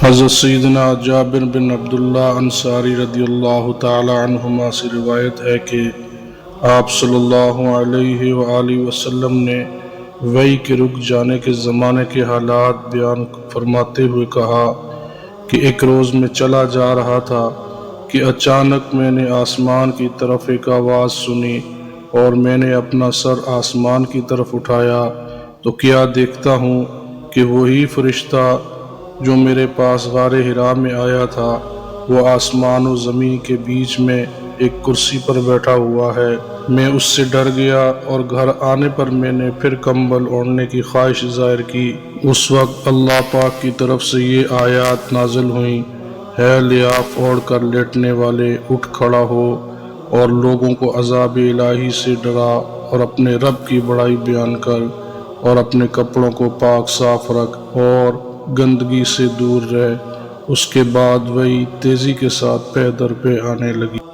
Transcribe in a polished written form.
حضرت سیدنا جابر بن عبداللہ انصاری رضی اللہ تعالی عنہما سے روایت ہے کہ آپ صلی اللہ علیہ وآلہ وسلم نے وحی کے رک جانے کے زمانے کے حالات بیان فرماتے ہوئے کہا کہ ایک روز میں چلا جا رہا تھا کہ اچانک میں نے آسمان کی طرف ایک آواز سنی اور میں نے اپنا سر آسمان کی طرف اٹھایا تو کیا دیکھتا ہوں کہ وہی فرشتہ جو میرے پاس غار حرا میں آیا تھا وہ آسمان و زمین کے بیچ میں ایک کرسی پر بیٹھا ہوا ہے۔ میں اس سے ڈر گیا اور گھر آنے پر میں نے پھر کمبل اوڑھنے کی خواہش ظاہر کی۔ اس وقت اللہ پاک کی طرف سے یہ آیات نازل ہوئیں، ہے لیاف اوڑھ کر لیٹنے والے اٹھ کھڑا ہو اور لوگوں کو عذاب الہی سے ڈرا اور اپنے رب کی بڑائی بیان کر اور اپنے کپڑوں کو پاک صاف رکھ اور گندگی سے دور رہ۔ اس کے بعد وحی تیزی کے ساتھ پے در پے آنے لگی۔